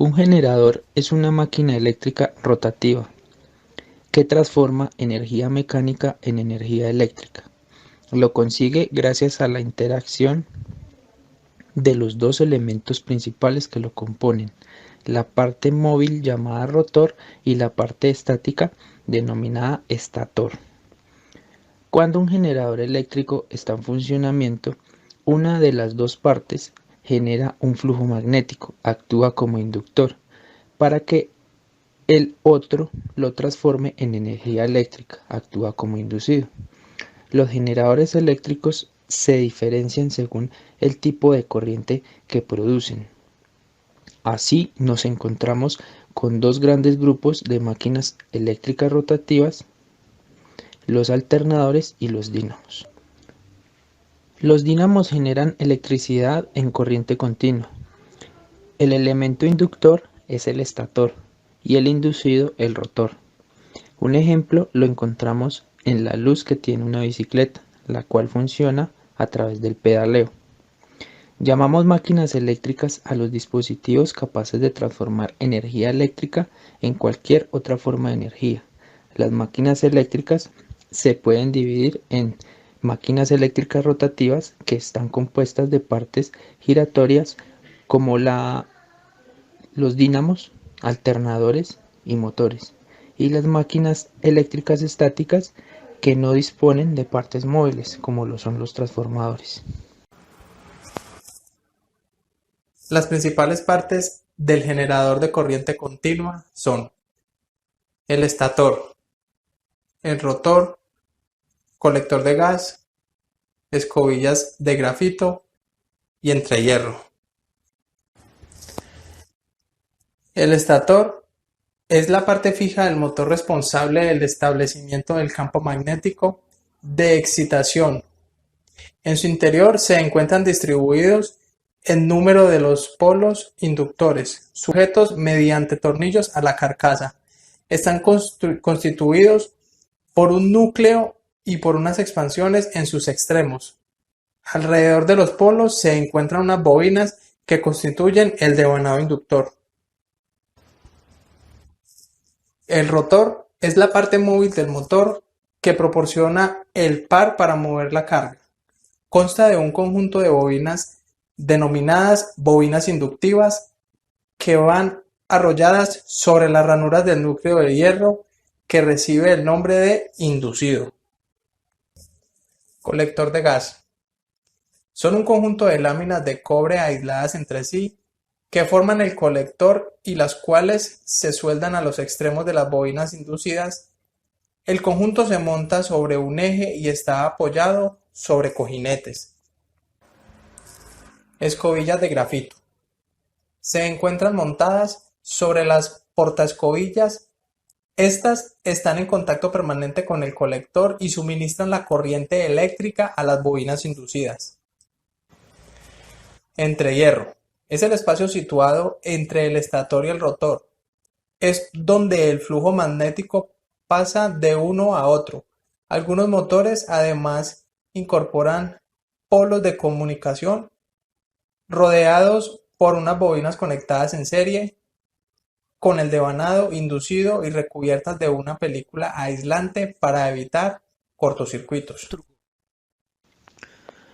Un generador es una máquina eléctrica rotativa que transforma energía mecánica en energía eléctrica. Lo consigue gracias a la interacción de los dos elementos principales que lo componen, la parte móvil llamada rotor y la parte estática denominada estator. Cuando un generador eléctrico está en funcionamiento, una de las dos partes genera un flujo magnético, actúa como inductor, para que el otro lo transforme en energía eléctrica, actúa como inducido. Los generadores eléctricos se diferencian según el tipo de corriente que producen. Así nos encontramos con dos grandes grupos de máquinas eléctricas rotativas, los alternadores y los dínamos. Los dínamos generan electricidad en corriente continua. El elemento inductor es el estator y el inducido el rotor. Un ejemplo lo encontramos en la luz que tiene una bicicleta, la cual funciona a través del pedaleo. Llamamos máquinas eléctricas a los dispositivos capaces de transformar energía eléctrica en cualquier otra forma de energía. Las máquinas eléctricas se pueden dividir en máquinas eléctricas rotativas, que están compuestas de partes giratorias como los dínamos, alternadores y motores, y las máquinas eléctricas estáticas, que no disponen de partes móviles como lo son los transformadores. Las principales partes del generador de corriente continua son el estator, el rotor, colector de gas, escobillas de grafito y entrehierro. El estator es la parte fija del motor responsable del establecimiento del campo magnético de excitación. En su interior se encuentran distribuidos el número de los polos inductores, sujetos mediante tornillos a la carcasa. Están constituidos por un núcleo y por unas expansiones en sus extremos. Alrededor de los polos se encuentran unas bobinas que constituyen el devanado inductor. El rotor es la parte móvil del motor que proporciona el par para mover la carga. Consta de un conjunto de bobinas denominadas bobinas inductivas que van arrolladas sobre las ranuras del núcleo de hierro, que recibe el nombre de inducido. Colector de gas. Son un conjunto de láminas de cobre aisladas entre sí que forman el colector y las cuales se sueldan a los extremos de las bobinas inducidas. El conjunto se monta sobre un eje y está apoyado sobre cojinetes. Escobillas de grafito. Se encuentran montadas sobre las portaescobillas. Estas están en contacto permanente con el colector y suministran la corriente eléctrica a las bobinas inducidas. Entrehierro. Es el espacio situado entre el estator y el rotor. Es donde el flujo magnético pasa de uno a otro. Algunos motores además incorporan polos de comunicación rodeados por unas bobinas conectadas en serie con el devanado inducido y recubiertas de una película aislante para evitar cortocircuitos.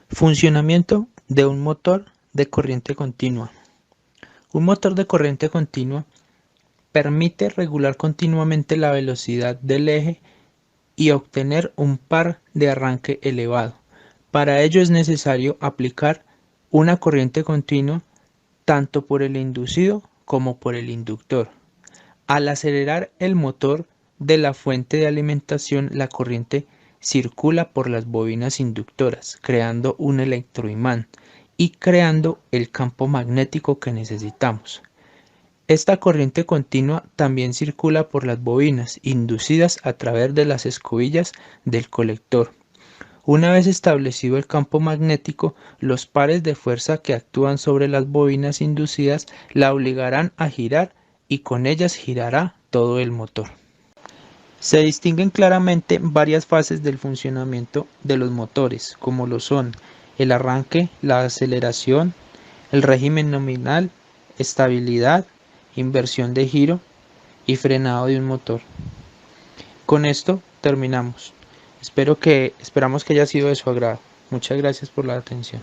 Funcionamiento de un motor de corriente continua. Un motor de corriente continua permite regular continuamente la velocidad del eje y obtener un par de arranque elevado. Para ello es necesario aplicar una corriente continua tanto por el inducido como por el inductor. Al acelerar el motor de la fuente de alimentación, la corriente circula por las bobinas inductoras, creando un electroimán y creando el campo magnético que necesitamos. Esta corriente continua también circula por las bobinas inducidas a través de las escobillas del colector. Una vez establecido el campo magnético, los pares de fuerza que actúan sobre las bobinas inducidas la obligarán a girar y con ellas girará todo el motor. Se distinguen claramente varias fases del funcionamiento de los motores, como lo son el arranque, la aceleración, el régimen nominal, estabilidad inversión de giro y frenado de un motor. Con esto terminamos. Esperamos que haya sido de su agrado. Muchas gracias por la atención.